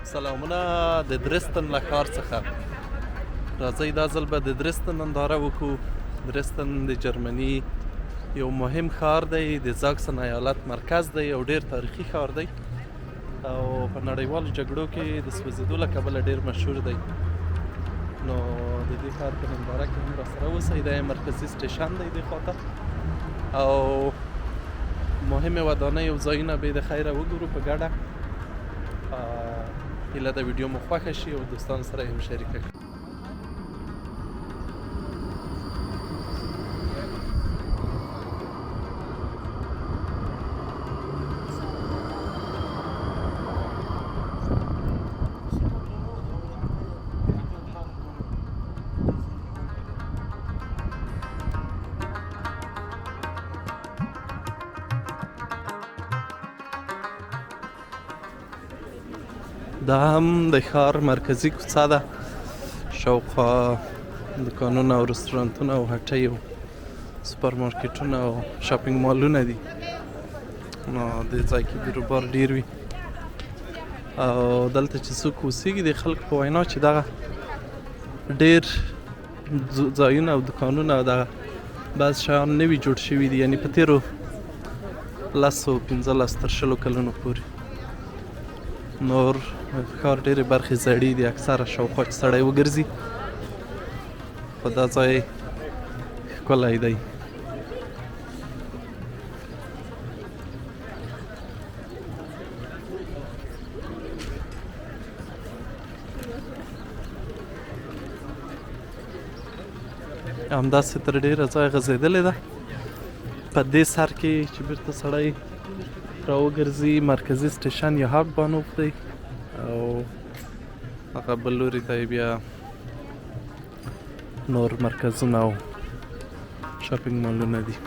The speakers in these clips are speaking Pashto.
سلامونه د درستن له ښار څخه. راځئ دا ځل به د درستن ننداره وکړو. درستن د جرمني یو مهم ښار دی، د زاکسن ایالت مرکز دی، یو ډیر تاریخي ښار دی او په نړیوالو جګړو کې د سوځېدو له کبله ډیر مشهور دی. نو د دې ښار په ننداره کې هم راسره اوسئ. دا یې مرکزي سټیشن دی دې خواته او مهمې ودانۍ او ځایونه به یې د خیره وګورو په ګډه. هیله د ویډیو مو خوښه شي او دوستانو سره یې هم شریکه کړئ. دا هم د ښار مرکزي کوڅه ده، شاوخوا دکانونه او رستورانتونه او هټۍ او سوپر مارکیټونه او شاپینګ مالونه دي. نو دې ځای کې بیروبار ډیر وي او دلته چې څوک اوسېږي د خلکو په وینا چې دغه ډیر ځایونه او دکانونه او دغه بعض شیان نوي جوړ شوي دي، یعنې په تېرو 15 تر 20 کلونو پورې. نور ښار ډېرې برخې زړې دي، اکثره شاوخوا چې سړی وګرځي خو دا ځای ښکلی دی. همداسې تر ډېره ځای غځېدلې ده. په دې سر کې چې بیرته سړی راوګرځي مرکزي سټیشن یا هاټ بانوف دی او هغه بل لوري ته بیا نور مرکزونه او شاپینګ مالونه دي.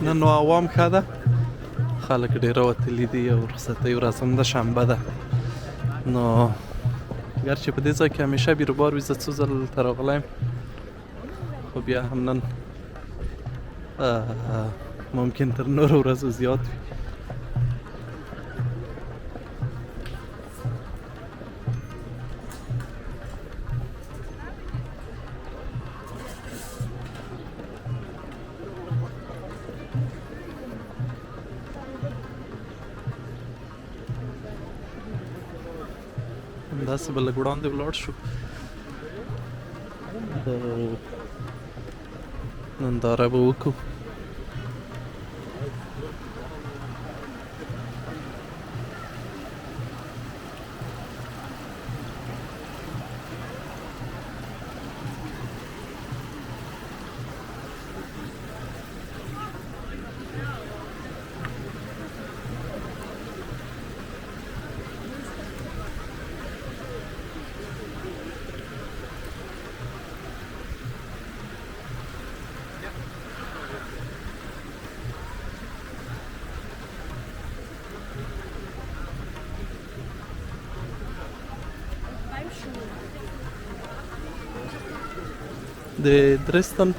نن نو عوام ښه ده، خلک ډېره وتلي دي او رخصتۍ ورځ هم ده، شنبه ده. نو ګرچې په دې ځای کې همیشه بیروبار وي، زه څو ځل دلته راغلی یم خو بیا هم نن ممکن تر نورو ورځو زیات وي. همداسې به لږ وړاندې ولاړ شو، ننداره به وکړو. د درستن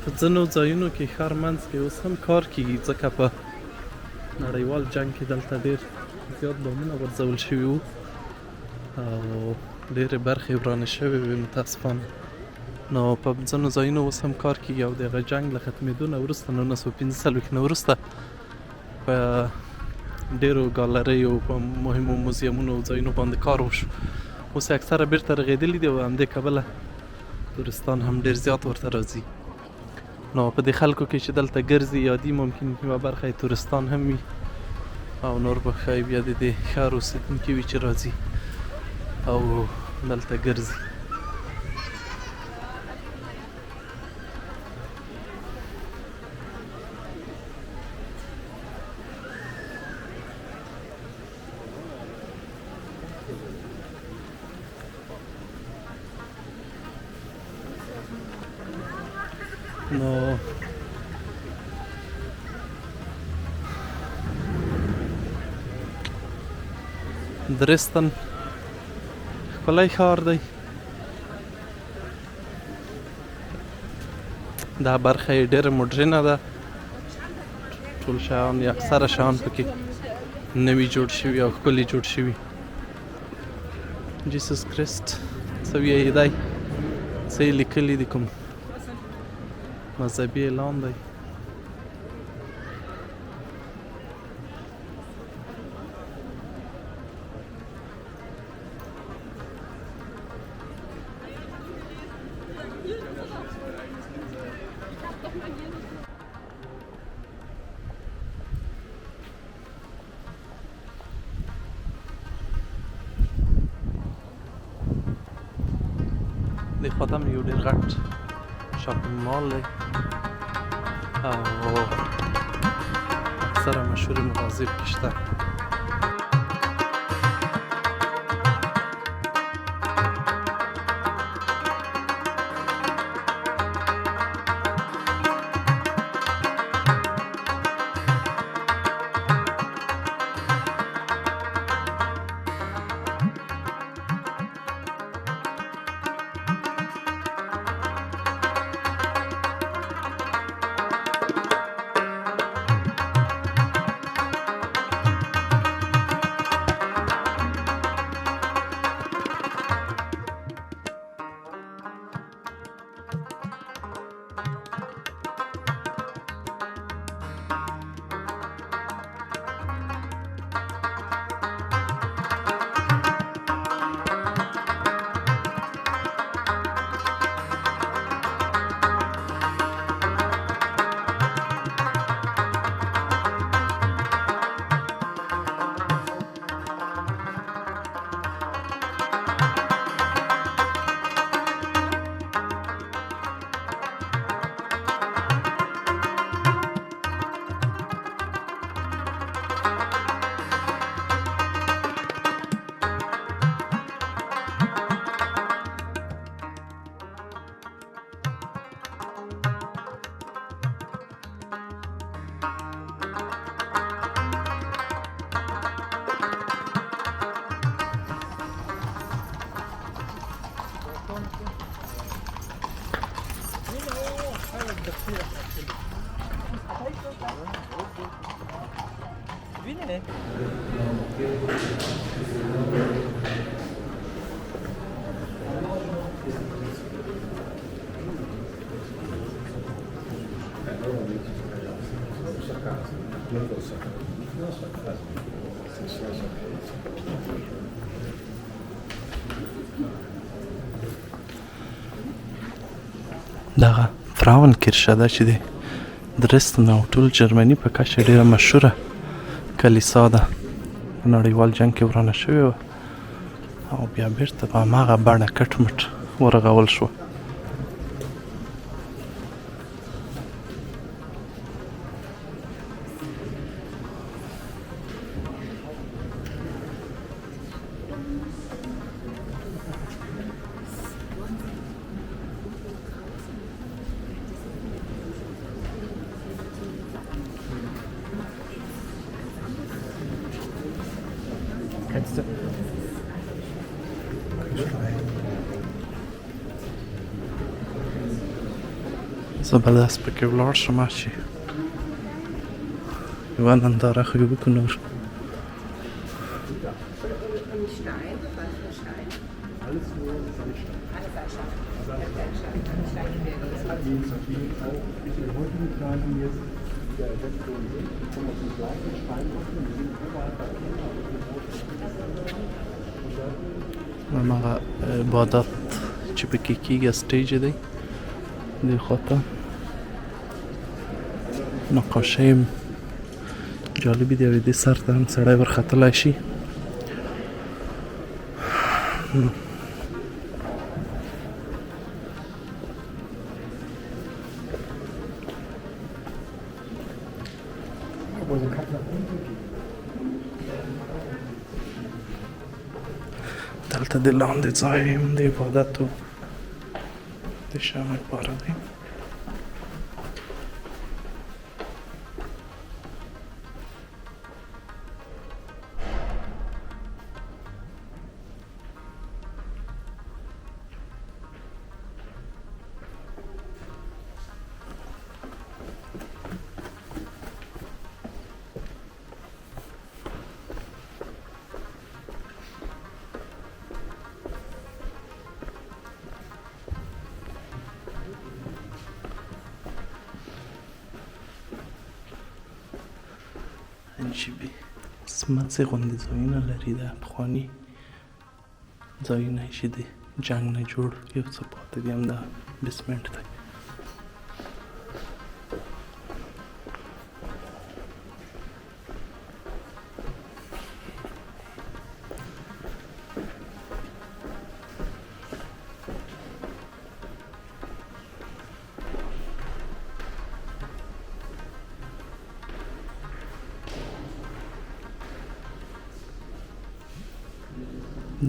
په ځینو ځایونو کې ښار منځ کې اوس هم کار کېږي، ځکه په نړیوال جنګ کې دلته ډېر زیات بمونه غورځول شوي وو او ډېرې برخې ورانې شوې وې متاسفانه. نو په ځینو ځایونو اوس هم کار کېږي او د هغه جنګ له ختمېدو نه وروسته 1945 نه وروسته په ډېرو ګالریو په مهمو موزیمونو او ځایونو باندې کار وشو. اوس یې اکثره بېرته رغېدلي دي او همدې کبله تورستان هم ډېر زیات ورته راځي. نو په دې خلکو کې چې دلته ګرځي یا دي ممکن یوه برخه یې تورستان هم وي او نور به ښایي بیا د دې ښار اوسېدونکي وي چې راځي او دلته ګرځي. نو درستن ښکلی ښار دی. دا برخه یې ډېره مډرنه ده. ټول شیان یا اکثره شیان پکې نوي جوړ شوي او ښکلي جوړ شوي. جیسس کرسټ څه وایي دی، څه یې لیکلي دي، کوم مذهبي اعلان دی. دې خواته هم یو ډېر غټ شاپینګ مال دی او اکثره مشهورې مغازې پکې شته. دغه فراون کیرشه ده چې دی درستن او ټول جرمني په کچه ډېره مشهوره کلیسا ده. په نړیوال جنګ کې ورانه شوې وه او بیا بېرته په هماغه بڼه کټ مټ ورغول شوه. زبردست پکې ولاړ شم چې یوه ننداره خو یې وکړو نور. هماغه عبادت چې پکې کېږي سټیج دی دې خواته نقاشۍ جالبې دي او دې سر ته هم سړی ورختلی شي. دلته د لاندې ځای هم د عبادت د شام لپاره دی. شوي سمڅې غوندې ځایونه لري د پخواني ځایونه یې چې د جنګ نه جوړ یو څه پاتې دي همدا بیسمنټ دی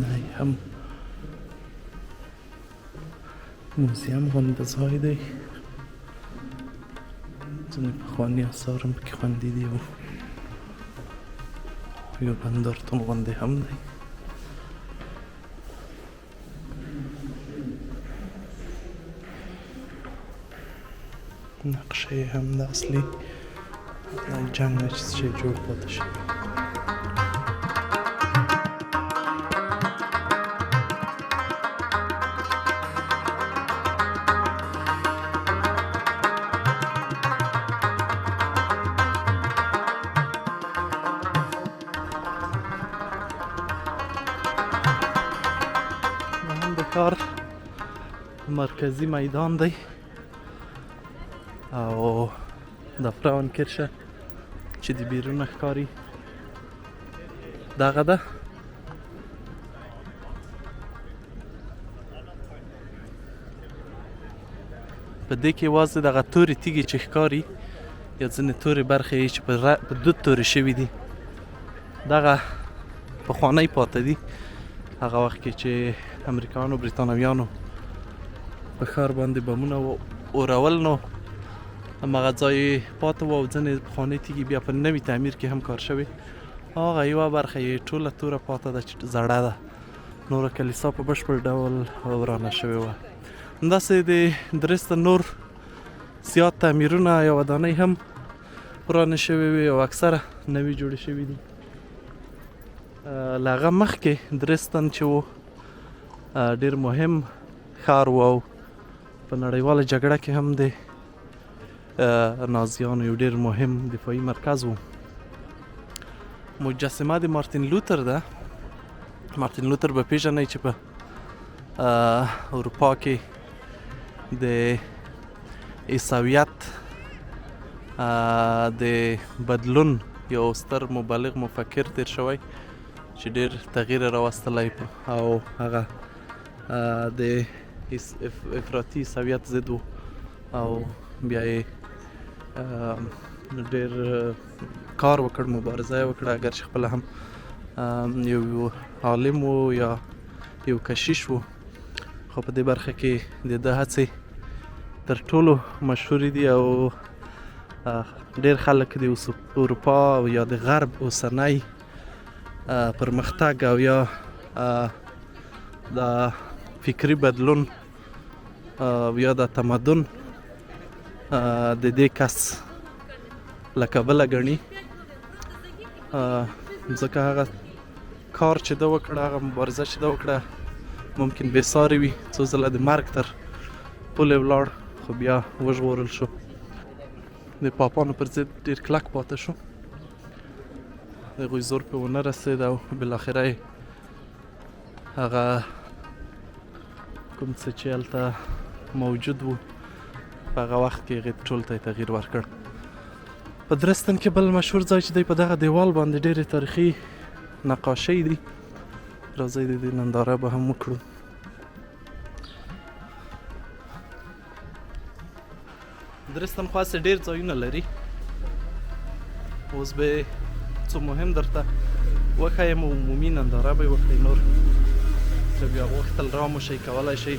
دا یې هم موزیم غوندې ځای دی ځینې پخواني اثار هم پکې خوندي دي او یو نندارتون غوندې هم دی نقشه یې هم د اصلي جنګ نه چې جوړ پاتې شوی ښار مرکزی میدان دی او د فراون کرشه چې د بیرونه ښکاري دغه ده په دې کې یوازې دغه تورې تیږې چې ښکاري یا ځینې تورې برخې یې چې په دود تورې شوي دي دغه پخوانی پاته دي هغه وخت کې چې امریکایانو بریتانویانو په ښار باندې بمونه اورول نو همغه ځای پاته و او ځینې پخوانۍ تیږې بیا په نوي تعمیر کې هم کار شوې هغه یوه برخه یې ټوله توره پاته ده چې زړه ده نوره کلیسا په بشپړ ډول ورانه شوې وه همداسې د درسته نور زیات تعمیرونه یا ودانۍ هم ورانه شوې وې او اکثره نوي جوړې شوي دي له هغه مخکې درستن چې و ډېر مهم ښار و او په نړیواله جګړه کې هم د نازیانو یو ډېر مهم دفاعي مرکز و مجسمه د مارتین لوتر ده مارتین لوتر به پیژنئ چې په اروپا کې د عیسویت د بدلون یو ستر مبلغ مفکر تیر شوی چې ډېر تغییر راوستلی او هغه د افراطي عیسویت ضد و او بیا یې ډېر کار وکړ مبارزه یې وکړه اگر چې خپله هم یو عالم و یا یو کشیش و خو په دې برخه کې د ده هڅې تر ټولو مشهورې دي او ډېر خلک د اروپا او یا د غرب اوسنی پرمختګ او یا د فکري بدلون او یا د تمدن د دې کس له کبله ګڼي ځکه هغه کار چې ده وکړه هغه مبارزه چې ده وکړه ممکن بېسارې وي څو ځله د مرګ تر پولې ولاړ خو بیا وژغورل شو د پاپانو پر ضد ډېر کلک پاتې شو د هغوی زور پرې ونه رسېد او بالاخره یې هغه کوم څه چې هلته موجود و په هغه وخت کې هغې ټولو ته یې تغییر ورکړ په درستن کې بل مشهور ځای چې دی په دغه دیوال باندې ډېرې تاریخي نقاشۍ دي راځئ د دې ننداره به هم وکړو درستن خو هسې ډېر ځایونه لري اوس به څه مهم درته وښیم عمومي ننداره به یې وکړئ نور که بیا غوښتل را مو شئ کولی شئ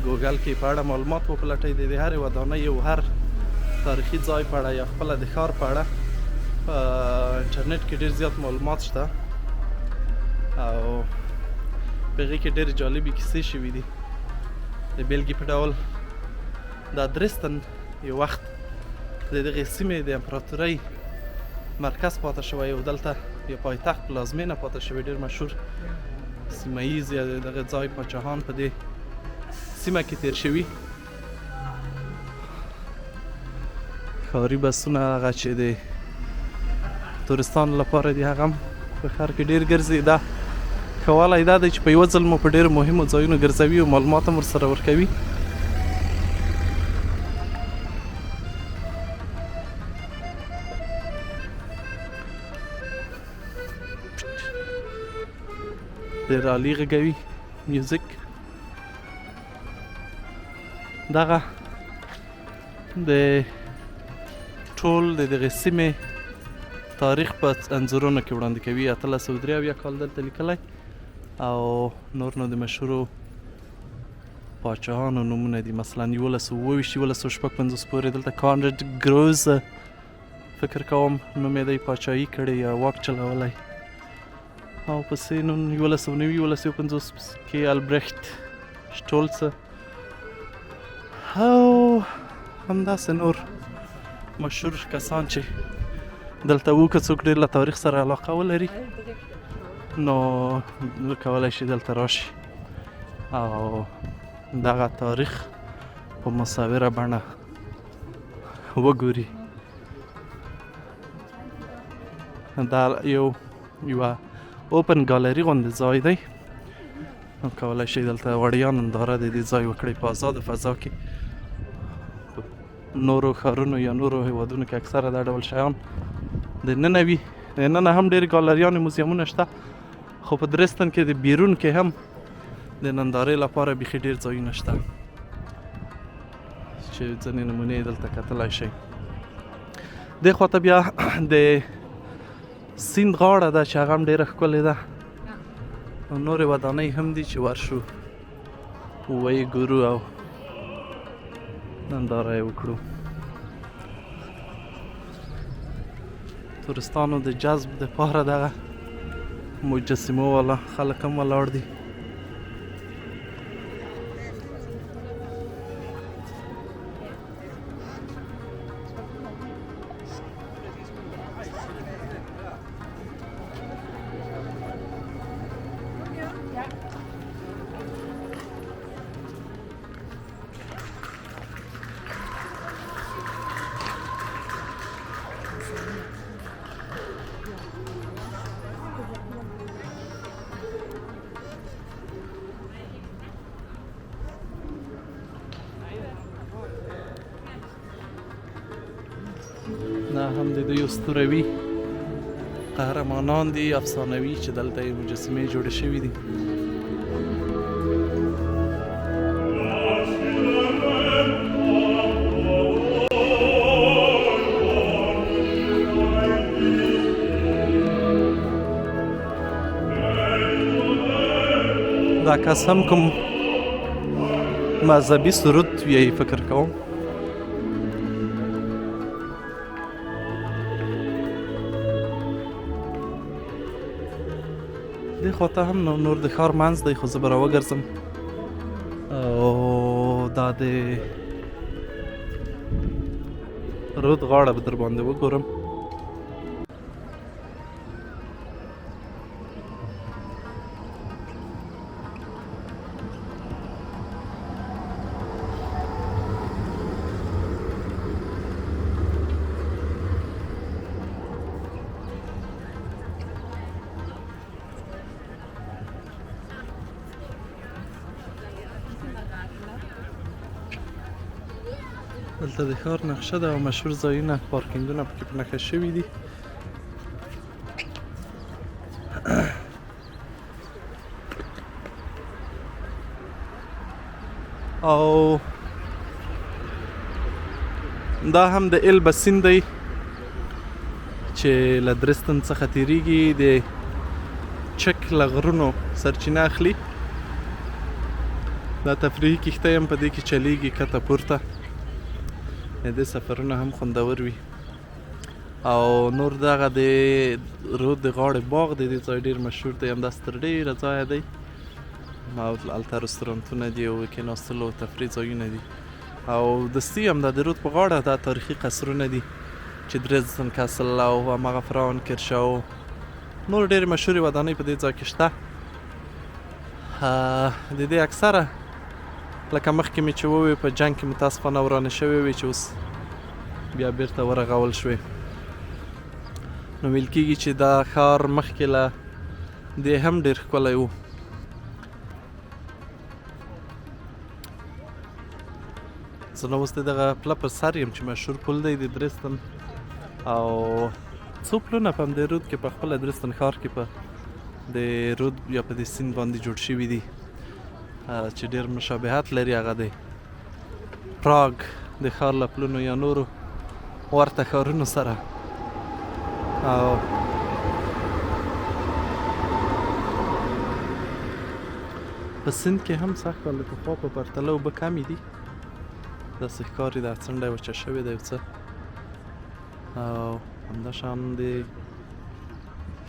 ګوګل کې په اړه معلومات وپلټئ د هرې ودانۍ او هر تاریخي ځای په اړه یا خپله د ښار په اړه په انټرنیټ کې ډېر زیات معلومات شته او په هغې کې ډېرې جالبې کیسې شوي دي د بېلګې په ډول دا درستن یو وخت د دغې سیمې د امپراتورۍ مرکز پاتې شوی او دلته یو پایتخت پلازمینه پاتې شوی ډېر مشهور سیمه ییز یا دغه ځای پاچاهان په دې سیمه کې تیر شوي ښاري بسونه هغه چې د تورستانو لپاره دي هغه هم په ښار کې ډېر ګرځي. دا ښه والی دا دی چې په یوه ځل مو په ډېرو مهمو ځایونو ګرځوي او معلومات هم ورسره ورکوي. ډېر عالي غږوي میوزیک. دغه د ټول د دغې سیمې تاریخ په انځورونو کې وړاندې کوي. 1883 کال دلته لیکلی او نور نو د مشهورو پاچاهانو نومونه دي. مثلا 1128 1156 پورې دلته کانرډ ګروز فکر کوم نوم یې دی پاچاهي کړې یا واک چلولی. او پسې نو 1190 1150 کې البرخت شټولڅ او همداسې نور مشهور کسان چې دلته وو. که څوک ډېر له تاریخ سره علاقه ولري نو کولی شي دلته راشي او دغه تاریخ په مصوره بڼه وګوري. دا یوه اوپن ګالري غوندې ځای دی. کولی شي دلته وړیا ننداره د دې ځای وکړئ په آزاده فضا کې. نورو ښارونو یا نورو هیوادونو کې اکثره دا ډول شیان دننه وي. دننه هم ډېرې ګالریانې موزیمونه شته خو په درستن کې د بیرون کې هم د نندارې لپاره بیخي ډېر ځایونه شته چې ځینې نمونې دلته کتلی شئ. دې خواته بیا د سیند غاړه ده چې هغه هم ډېره ښکلې ده او نورې ودانۍ هم دي چې ورشو ویې ګورو او ننداره یې وکړو. تورستانو د جذب دپاره دغه مجسمو والا خلک هم ولاړ دي. دا هم د دوی اسطوروي قهرمانان دي افسانوي چې دلته یې مجسمې جوړې شوي دي. دا کس هم کوم مذهبي سرود ویایي فکر کوم. دې خواته هم نور د ښار منځ دی خو زه به راوګرځم او دا د رود غاړه به در باندې وګورم. دلته د ښار نقشه ده او مشهور ځایونه پارکینګونه پکې په نښه شوي دي. او دا هم د ایلبه سیند دی چې له درستن څخه تیریږي. د چک له غرونو سرچینه اخلي. دا تفریحي کښتۍ هم په دې کې چلیږي کته پورته. د دې سفرونه هم خوندور وي. او نور دغه د رود د غاړې باغ د دې ځای ډېر مشهور دی. همداسې تر ډېره ځایه دی او هلته رستورانتونه دي او کېناستلو او تفریح ځایونه دي. او دستي هم دا د رود په غاړه دا تاریخي قصرونه دي چې درزدن کسل او همغه فرانکرشه او نور ډېرې مشهورې ودانۍ په دې ځای کې شته. د دې اکثره لکه مخکې مې چې ووی په جنګ کې متاسفانه ورانې شوې وې چې اوس بیا بیرته ورغول شوې. نو ویل کېږي چې دا ښار مخکې له دې هم ډېر ښکلی و. زه نو اوس د دغه پله پر سر یم چې مشهور پل دی د درستن، او څو پلونه په همدې رود کې په خپله درستن ښار کې په د رود یا په دې سیند باندې جوړ شوي دي چې ډېر مشابهت لري. هغه د پراګ د ښار له پلونو یا نورو ورته ښارونو سره. او په سیند کې هم سږ کال د پخوا په پرتله اوبه کمې دي، داسې ښکاري دا څنډه وچه شوې ده یو څه. او همداشان د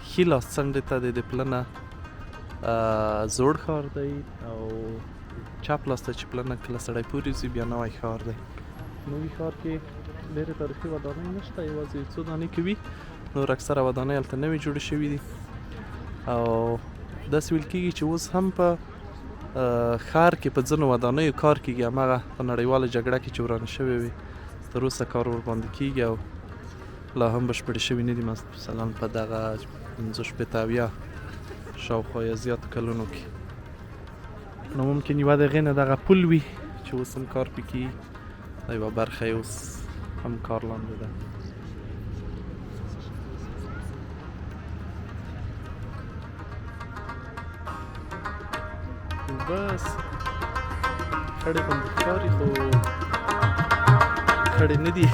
ښي لاس څنډې ته د پله نه زوړ ښار دی، او چپ لاس ته چې پله نه کله سړی پورې ځي بیا نوی ښار دی. نوي ښار کې ډېرې تاریخي ودانۍ نشته، یوازې یو څو دانې کې وي، نور اکثره ودانۍ هلته نوې جوړې شوي دي. او داسې ویل کېږي چې اوس هم په ښار کې په ځینو ودانیو کار کېږي، هماغه په نړیواله جګړه کې چې ورانې شوې وې تر اوسه کار ورباندې کېږي او لا هم بشپړې شوي نه دي. مثلا په دغه 50-80 شاوخوا یا زیاتو کلونو کې. نو ممکن یوه د هغې نه دغه پل وي چې اوس هم کار پې کېږي، دا یوه برخه یې اوس هم کار لاندې ده. بس خړې غوندې ښکاري خو خړې نه دي.